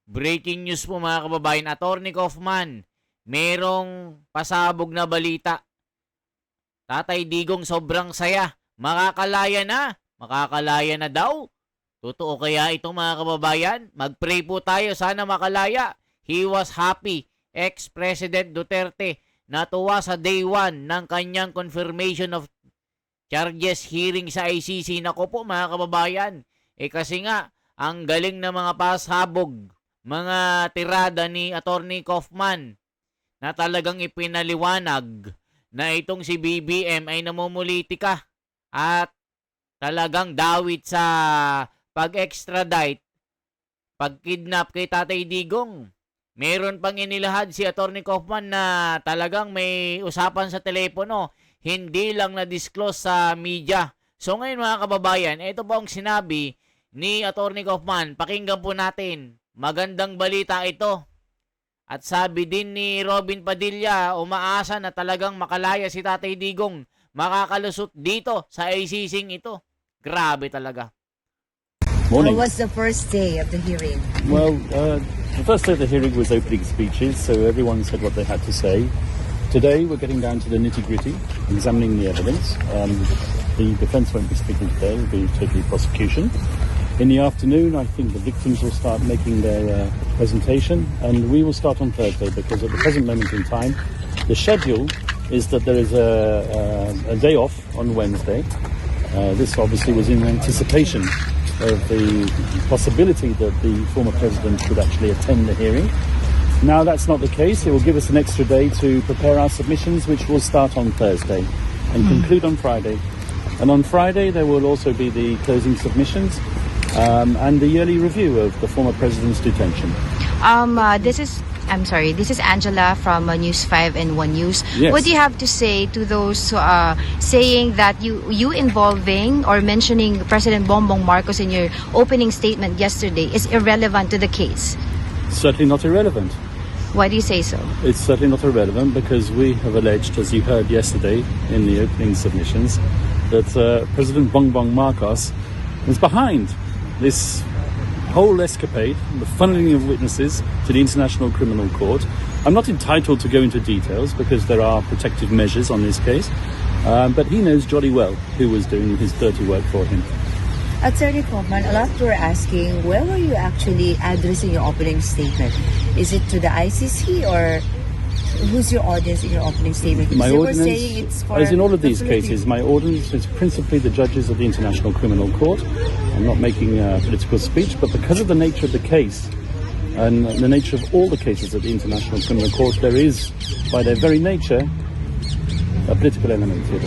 Breaking news po mga kababayan, Attorney Kaufman, merong pasabog na balita. Tatay Digong sobrang saya, makakalaya na daw. Totoo kaya ito mga kababayan? Mag-pray po tayo, sana makalaya. He was happy, ex-President Duterte, natuwa sa day 1 ng kanyang confirmation of charges hearing sa ICC. Nako po mga kababayan, kasi nga, ang galing ng mga pasabog, mga tirada ni Attorney Kaufman na talagang ipinaliwanag na itong si BBM ay namumulitika at talagang dawit sa pag-extradite, pag-kidnap kay Tatay Digong. Meron pang inilahad si Attorney Kaufman na talagang may usapan sa telepono, hindi lang na-disclose sa media. So ngayon mga kababayan, ito po ang sinabi ni Attorney Kaufman. Pakinggan po natin. Magandang balita ito. At sabi din ni Robin Padilla, umaasa na talagang makalaya si Tatay Digong. Makakalusot dito sa ICC ito. Grabe talaga. Morning. How was the first day of the hearing? Well, the first day of the hearing was opening speeches, so everyone said what they had to say. Today we're getting down to the nitty-gritty, examining the evidence. The defence won't be speaking today, it will be totally prosecution. In the afternoon, I think the victims will start making their presentation, and we will start on Thursday, because at the present moment in time, the schedule is that there is a day off on Wednesday. This obviously was in anticipation of the possibility that the former president could actually attend the hearing. Now that's not the case. It will give us an extra day to prepare our submissions, which will start on Thursday and conclude on Friday. And on Friday, there will also be the closing submissions and the yearly review of the former president's detention. This is Angela from News 5 and One News. Yes. What do you have to say to those saying that you involving or mentioning President Bongbong Marcos in your opening statement yesterday is irrelevant to the case? Certainly not irrelevant. Why do you say so? It's certainly not irrelevant because we have alleged, as you heard yesterday in the opening submissions, that President Bongbong Marcos is behind this whole escapade, the funneling of witnesses to the International Criminal Court. I'm not entitled to go into details because there are protective measures on this case, but he knows jolly well who was doing his dirty work for him. Attorney Kaufman, a lot were asking, where were you actually addressing your opening statement? Is it to the ICC or who's your audience in your opening statement? My They were audience, saying it's for as in all of the these Philippines. cases, my audience is principally the judges of the International Criminal Court. I'm not making a political speech, but because of the nature of the case and the nature of all the cases at the International Criminal Court, there is, by their very nature, a political element to it.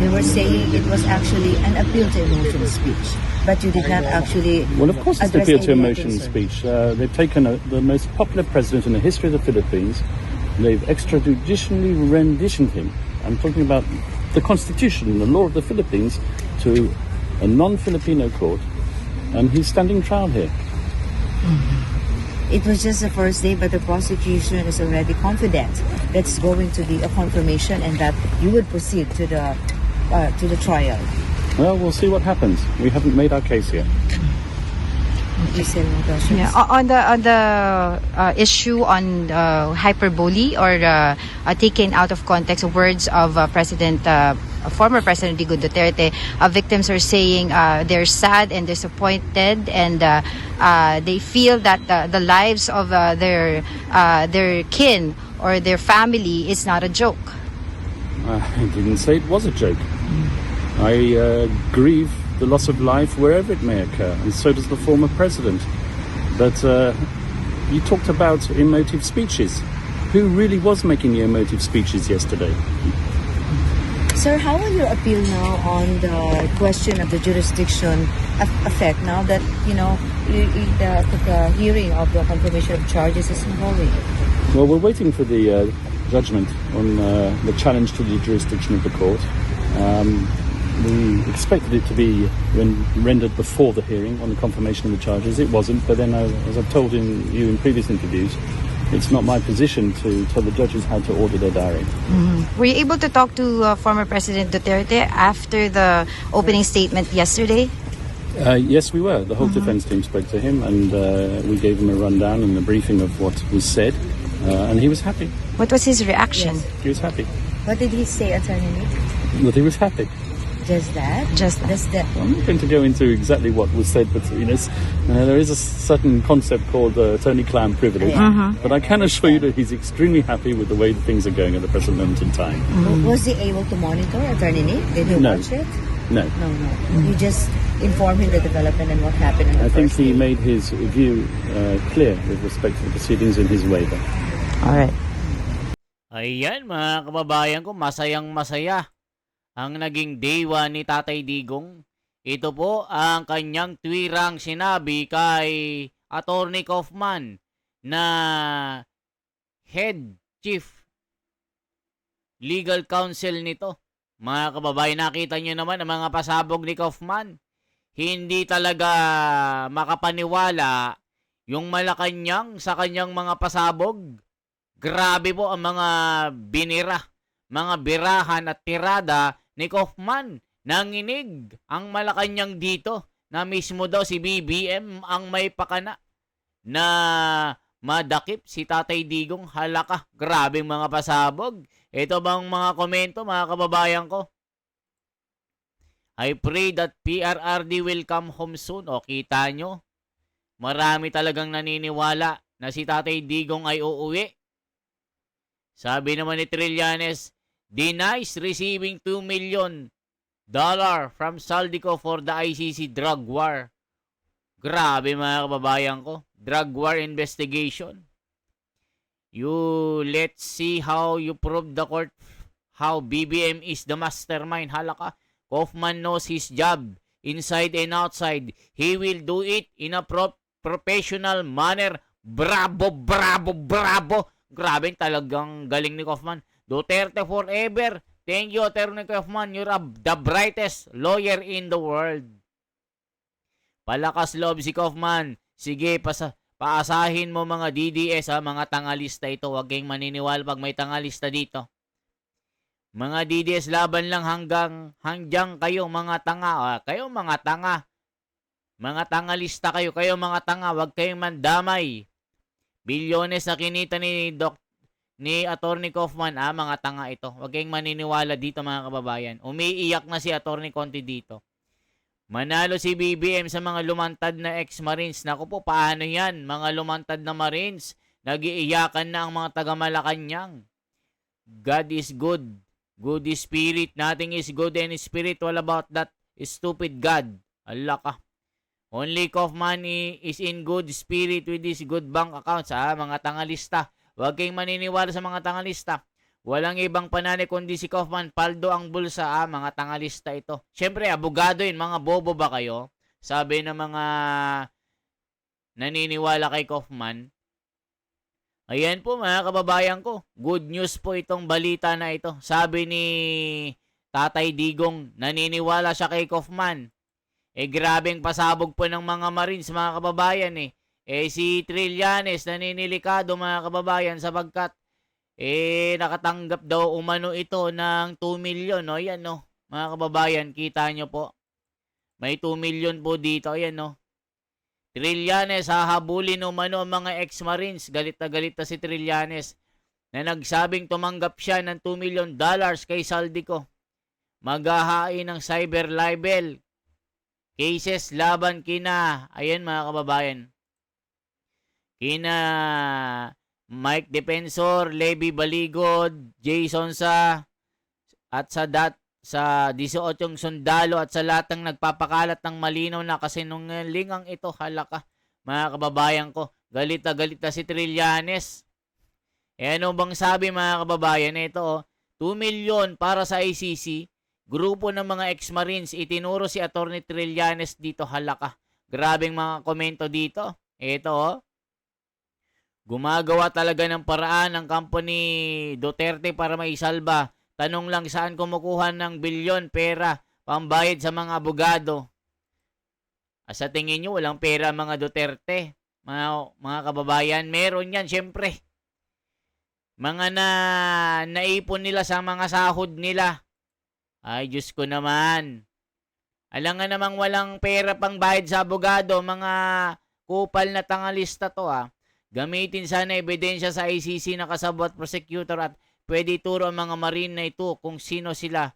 They were saying it was actually an appeal to emotional speech, but you did not actually. Well, of course, it's the address appeal to any emotion concern. speech. They've taken the most popular president in the history of the Philippines. They've extrajudicially renditioned him. I'm talking about the constitution, the law of the Philippines, to a non-Filipino court, and he's standing trial here. It was just the first day, but the prosecution is already confident that's going to be a confirmation and that you would proceed to the trial. Well, we'll see what happens. We haven't made our case yet. Is there more questions? Yeah, on the issue on hyperbole or taken out of context words of former President Digong Duterte, victims are saying they're sad and disappointed, and they feel that the lives of their kin or their family is not a joke. I didn't say it was a joke. I grieve the loss of life wherever it may occur, and so does the former president. But you talked about emotive speeches. Who really was making the emotive speeches yesterday? Sir, how will you appeal now on the question of the jurisdiction effect now that, the hearing of the confirmation of charges is involving? Well, we're waiting for the judgment on the challenge to the jurisdiction of the court. We expected it to be rendered before the hearing on the confirmation of the charges. It wasn't, but then, as I've told you in previous interviews, it's not my position to tell the judges how to order their diary. Were you able to talk to former President Duterte after the opening statement yesterday? Yes, we were. The whole defence team spoke to him, and we gave him a rundown and a briefing of what was said, and he was happy. What was his reaction? Yes. He was happy. What did he say, Attorney Nick? That he was happy. Just that? Just that. That's the... I'm not going to go into exactly what was said between us. There is a certain concept called attorney-client privilege, but I can assure you that he's extremely happy with the way things are going at the present moment in time. Was he able to monitor, Attorney Nick? Did he No. watch it? No. No. You just informed him the development and what happened in the I think first he day. made his view clear with respect to the proceedings in his waiver. All right. Ayan mga kababayan ko, masayang masaya ang naging day 1 ni Tatay Digong. Ito po ang kanyang twirang sinabi kay Attorney Kaufman na head chief legal counsel nito. Mga kababayan, nakita nyo naman ang mga pasabog ni Kaufman. Hindi talaga makapaniwala yung Malacanang sa kanyang mga pasabog. Grabe po ang mga binira, mga birahan at tirada ni Kaufman. Nanginig ang Malacanang dito na mismo daw si BBM ang may pakana na madakip si Tatay Digong. Halaka, grabeng mga pasabog. Ito bang mga komento mga kababayan ko? I pray that PRRD will come home soon. O kita nyo, marami talagang naniniwala na si Tatay Digong ay uuwi. Sabi naman ni Trillanes, denies receiving $2 million from Saldico for the ICC drug war. Grabe mga kababayan ko. Drug war investigation. Let's see how you prove the court how BBM is the mastermind. Halaka. Kaufman knows his job inside and outside. He will do it in a professional manner. Bravo, bravo, bravo. Grabe, talagang galing ni Kaufman. Duterte forever. Thank you, Attorney Kaufman. You're the brightest lawyer in the world. Palakas loob si Kaufman. Sige, paasahin mo mga DDS, mga tangalista ito. Huwag kayong maniniwala pag may tangalista dito. Mga DDS laban lang hanggang kayo mga tanga. Kayo mga tanga. Mga tangalista kayo. Kayo mga tanga. Huwag kayong mandamay. Bilyones na kinita ni Attorney Kaufman, mga tanga ito. Huwag kayong maniniwala dito mga kababayan. Umiiyak na si Attorney Conti dito. Manalo si BBM sa mga lumantad na ex-Marines. Naku po, paano yan? Mga lumantad na Marines, nag-iiyakan na ang mga taga-Malacanang. God is good. Good is spirit. Nothing is good and spiritual about that stupid God. Allah ka. Only Kaufman is in good spirit with his good bank accounts. Mga tangalista. Huwag kayong maniniwala sa mga tangalista. Walang ibang panani kundi si Kaufman. Paldo ang bulsa. Mga tangalista ito. Siyempre, abogado yun. Mga bobo ba kayo? Sabi ng mga naniniwala kay Kaufman. Ayan po mga kababayan ko. Good news po itong balita na ito. Sabi ni Tatay Digong, naniniwala siya kay Kaufman. Grabeng pasabog po ng mga Marines, mga kababayan si Trillanes naninilikado mga kababayan sapagkat nakatanggap daw umano ito ng 2 million. Ayan mga kababayan, kita nyo po. May 2 million po dito. Ayan Trillanes hahabulin umano ang mga ex-Marines. Galit na si Trillanes na nagsabing tumanggap siya ng $2 million kay Saldico. Maghahain ng cyber libel cases laban kina, ayan mga kababayan, kina Mike Defensor, Levy Baligod, Jason at sa 18 sundalo at sa lahat ng nagpapakalat ng malinaw na kasinungalingang ito. Halaka mga kababayan ko. Galit na si Trillanes. Ano bang sabi mga kababayan? Ito 2 million para sa ICC. Grupo ng mga ex-Marines, itinuro si Attorney Trillanes dito. Halaka. Grabeng mga komento dito. Ito gumagawa talaga ng paraan ng company Duterte para maisalba. Tanong lang saan kumukuha ng bilyon pera pambayad sa mga abogado. Sa tingin nyo walang pera mga Duterte? Mga kababayan, meron yan syempre. Mga naipon nila sa mga sahod nila. Ay, Diyos ko naman. Alam nga namang walang pera pang bayad sa abogado, mga kupal na tangalista to Gamitin sana ebidensya sa ICC na kasabot prosecutor at pwede ituro ang mga marine na ito kung sino sila.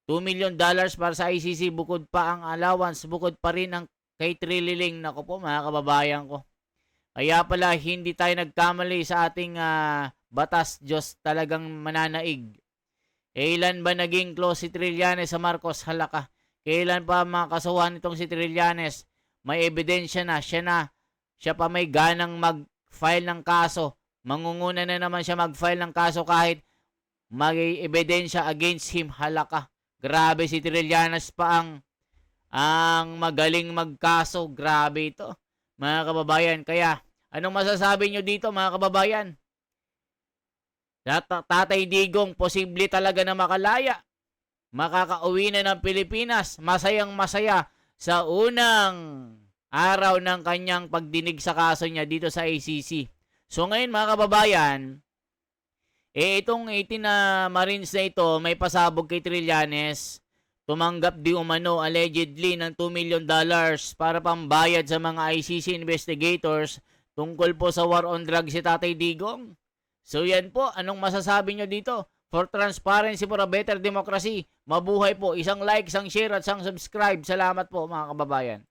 $2 million para sa ICC, bukod pa ang allowance, bukod pa rin ang kay Trililing. Nako po mga kababayan ko. Kaya pala hindi tayo nagkamali sa ating batas, Diyos talagang mananaig. Kailan ba naging close si Trillanes sa Marcos? Halaka. Kailan pa makasuhan itong si Trillanes? May ebidensya na, siya pa may ganang mag-file ng kaso. Mangunguna na naman siya mag-file ng kaso kahit may ebidensya against him. Halaka. Grabe, si Trillanes pa ang magaling magkaso. Grabe ito, mga kababayan. Kaya, anong masasabi nyo dito, mga kababayan? Tatay Digong, posible talaga na makalaya. Makakauwi na ng Pilipinas. Masayang masaya sa unang araw ng kanyang pagdinig sa kaso niya dito sa ACC. So ngayon, mga kababayan, itong 18 na Marines na ito, may pasabog kay Trillanes. Tumanggap di umano allegedly ng $2 million para pambayad sa mga ICC investigators tungkol po sa war on drugs si Tatay Digong. So yan po, anong masasabi nyo dito? For transparency, for a better democracy, mabuhay po. Isang like, isang share at isang subscribe. Salamat po mga kababayan.